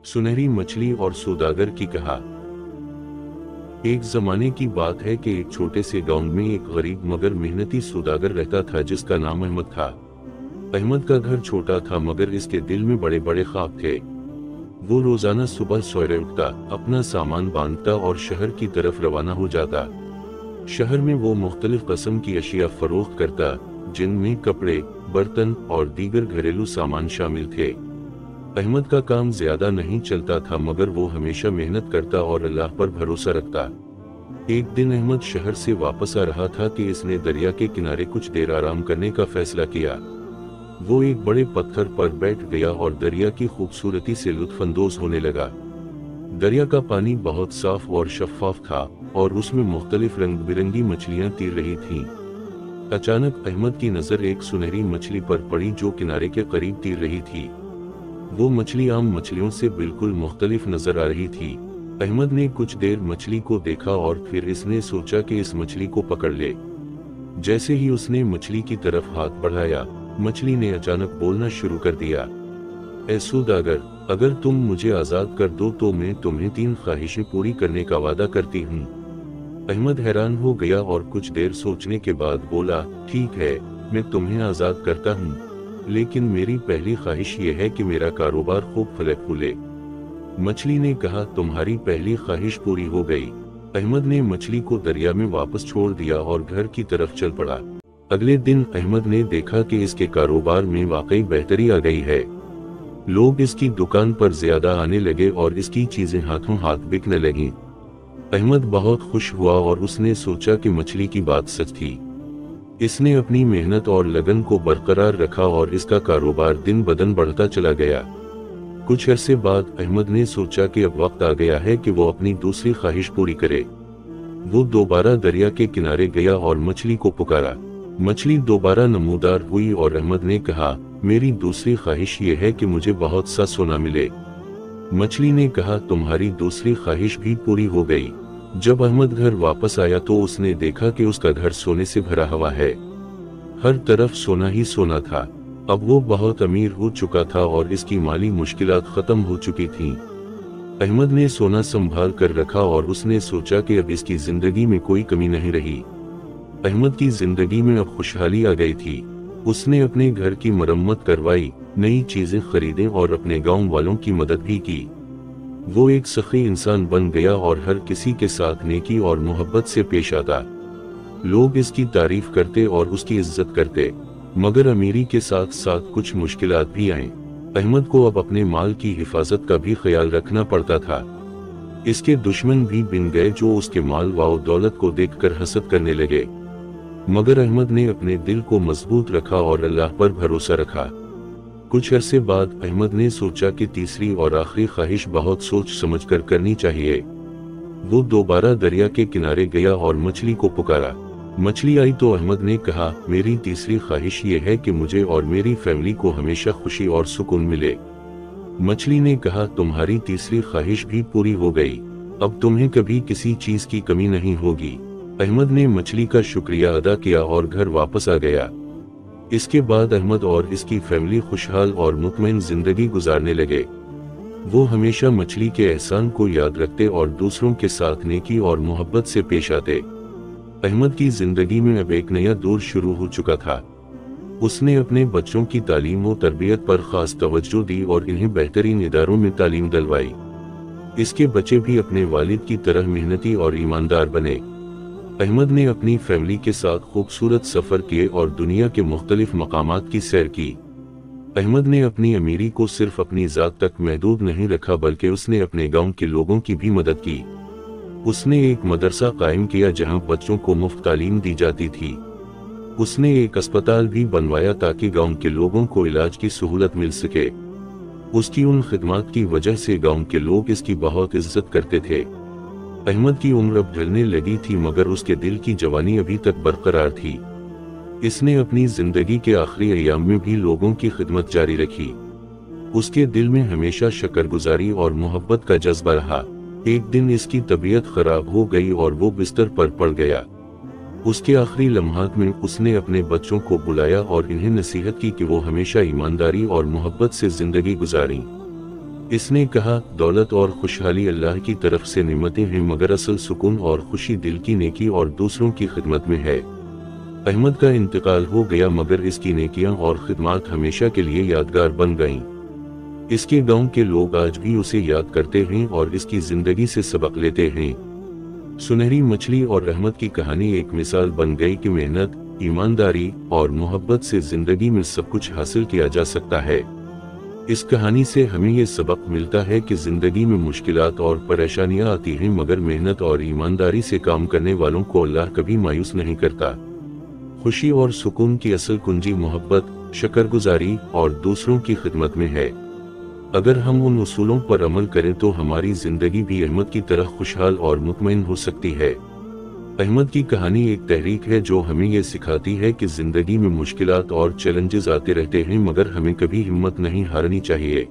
सुनहरी मछली और सौदागर की कहा। एक जमाने की बात है कि एक छोटे से गांव में एक गरीब मगर मेहनती सौदागर रहता था जिसका नाम अहमद था। अहमद का घर छोटा था मगर इसके दिल में बड़े बड़े ख्वाब थे। वो रोजाना सुबह सवेरे उठता, अपना सामान बांधता और शहर की तरफ रवाना हो जाता। शहर में वो मुख्तलिफ किस्म की अशिया फरोख्त करता, जिनमें कपड़े, बर्तन और दीगर घरेलू सामान शामिल थे। अहमद का काम ज्यादा नहीं चलता था मगर वो हमेशा मेहनत करता और अल्लाह पर भरोसा रखता। एक दिन अहमद शहर से वापस आ रहा था कि इसने दरिया के किनारे कुछ देर आराम करने का फैसला किया। वो एक बड़े पत्थर पर बैठ गया और दरिया की खूबसूरती से लुत्फानंदोज होने लगा। दरिया का पानी बहुत साफ और शफाफ था और उसमें मुख्तलिफ रंग बिरंगी मछलियां तैर रही थीं। अचानक अहमद की नजर एक सुनहरी मछली पर पड़ी जो किनारे के करीब तैर रही थी। वो मछली आम मछलियों से बिल्कुल मुख्तलिफ नजर आ रही थी। अहमद ने कुछ देर मछली को देखा और फिर इसने सोचा कि इस मछली को पकड़ ले। जैसे ही उसने मछली की तरफ हाथ बढ़ाया, मछली ने अचानक बोलना शुरू कर दिया। ऐ सौदागर, अगर तुम मुझे आजाद कर दो तो मैं तुम्हें 3 ख्वाहिशें पूरी करने का वादा करती हूँ। अहमद हैरान हो गया और कुछ देर सोचने के बाद बोला, ठीक है, मैं तुम्हें आजाद करता हूँ, लेकिन मेरी पहली ख्वाहिश ये है कि मेरा कारोबार खूब फले फूले। मछली ने कहा, तुम्हारी पहली ख्वाहिश पूरी हो गई। अहमद ने मछली को दरिया में वापस छोड़ दिया और घर की तरफ चल पड़ा। अगले दिन अहमद ने देखा कि इसके कारोबार में वाकई बेहतरी आ गई है। लोग इसकी दुकान पर ज्यादा आने लगे और इसकी चीजें हाथों हाथ बिकने लगी। अहमद बहुत खुश हुआ और उसने सोचा कि मछली की बात सच थी। इसने अपनी मेहनत और लगन को बरकरार रखा और इसका कारोबार दिन ब दिन बढ़ता चला गया। कुछ अरसे बाद अहमद ने सोचा कि अब वक्त आ गया है कि वो अपनी दूसरी ख्वाहिश पूरी करे। वो दोबारा दरिया के किनारे गया और मछली को पुकारा। मछली दोबारा नमूदार हुई और अहमद ने कहा, मेरी दूसरी ख्वाहिश ये है कि मुझे बहुत सा सोना मिले। मछली ने कहा, तुम्हारी दूसरी ख्वाहिश भी पूरी हो गई। जब अहमद घर वापस आया तो उसने देखा कि उसका घर सोने से भरा हुआ है। हर तरफ सोना ही सोना था। अब वो बहुत अमीर हो चुका था और इसकी माली मुश्किलात खत्म हो चुकी थीं। अहमद ने सोना संभाल कर रखा और उसने सोचा कि अब इसकी जिंदगी में कोई कमी नहीं रही। अहमद की जिंदगी में अब खुशहाली आ गई थी। उसने अपने घर की मरम्मत करवाई, नई चीजें खरीदें और अपने गांव वालों की मदद भी की। वो एक सखी इंसान बन गया और हर किसी के साथ नेकी और मोहब्बत से पेश आता। लोग इसकी तारीफ करते और उसकी इज्जत करते, मगर अमीरी के साथ साथ कुछ मुश्किलात भी आईं। अहमद को अब अपने माल की हिफाजत का भी ख्याल रखना पड़ता था। इसके दुश्मन भी बिन गए जो उसके माल व दौलत को देखकर हसद करने लगे, मगर अहमद ने अपने दिल को मजबूत रखा और अल्लाह पर भरोसा रखा। कुछ अरसे बाद अहमद ने सोचा कि तीसरी और आखिरी ख्वाहिश बहुत सोच समझकर करनी चाहिए। वो दोबारा दरिया के किनारे गया और मछली को पुकारा। मछली आई तो अहमद ने कहा, मेरी तीसरी ख्वाहिश ये है कि मुझे और मेरी फैमिली को हमेशा खुशी और सुकून मिले। मछली ने कहा, तुम्हारी तीसरी ख्वाहिश भी पूरी हो गई। अब तुम्हें कभी किसी चीज की कमी नहीं होगी। अहमद ने मछली का शुक्रिया अदा किया और घर वापस आ गया। इसके बाद अहमद और इसकी फैमिली खुशहाल और मुतमईन जिंदगी गुजारने लगे। वो हमेशा मछली के एहसान को याद रखते और दूसरों के साथ नेकी और मोहब्बत से पेश आते। अहमद की जिंदगी में अब एक नया दौर शुरू हो चुका था। उसने अपने बच्चों की तालीम और तरबियत पर खास तवज्जो दी और इन्हें बेहतरीन इदारों में तालीम दिलवाई। इसके बच्चे भी अपने वालिद की तरह मेहनती और ईमानदार बने। अहमद ने अपनी फैमिली के साथ खूबसूरत सफर किए और दुनिया के मुख्तलिफ मकामात की सैर की। अहमद ने अपनी अमीरी को सिर्फ अपनी जात तक महदूद नहीं रखा बल्कि उसने अपने गांव के लोगों की भी मदद की। उसने एक मदरसा कायम किया जहां बच्चों को मुफ्त तालीम दी जाती थी। उसने एक अस्पताल भी बनवाया ताकि गांव के लोगों को इलाज की सहूलत मिल सके। उसकी उन खिदमत की वजह से गांव के लोग इसकी बहुत इज्जत करते थे। अहमद की उम्र अब ढलने लगी थी मगर उसके दिल की जवानी अभी तक बरकरार थी। इसने अपनी जिंदगी के आखिरी अय्याम में भी लोगों की खिदमत जारी रखी। उसके दिल में हमेशा शुक्रगुजारी और मोहब्बत का जज्बा रहा। एक दिन इसकी तबीयत खराब हो गई और वो बिस्तर पर पड़ गया। उसके आखिरी लम्हात में उसने अपने बच्चों को बुलाया और इन्हें नसीहत की कि वो हमेशा ईमानदारी और मोहब्बत से जिंदगी गुजारें। اس نے کہا، دولت اور خوشحالی اللہ کی طرف سے نعمتیں ہیں، مگر اصل سکون اور خوشی دل کی نیکی اور دوسروں کی خدمت میں ہے۔ احمد کا انتقال ہو گیا، مگر اس کی نیکیاں اور خدمات ہمیشہ کے لیے یادگار بن گئیں۔ اس کے گاؤں کے لوگ آج بھی اسے یاد کرتے ہیں اور اس کی زندگی سے سبق لیتے ہیں۔ سنہری مچھلی اور احمد کی کہانی ایک مثال بن گئی کہ محنت، ایمانداری اور محبت سے زندگی میں سب کچھ حاصل کیا جا سکتا ہے۔ اس کہانی سے ہمیں یہ سبق ملتا ہے کہ زندگی میں مشکلات اور پریشانیاں آتی ہیں، مگر محنت اور ایمانداری سے کام کرنے والوں کو اللہ کبھی مایوس نہیں کرتا۔ خوشی اور سکون کی اصل کنجی محبت، شکرگزاری اور دوسروں کی خدمت میں ہے۔ اگر ہم ان اصولوں پر عمل کریں تو ہماری زندگی بھی احمد کی طرح خوشحال اور مطمئن ہو سکتی ہے۔ احمد کی کہانی ایک تحریک ہے جو ہمیں یہ سکھاتی ہے کہ زندگی میں مشکلات اور چیلنجز آتے رہتے ہیں، مگر ہمیں کبھی ہمت نہیں ہارنی چاہیے۔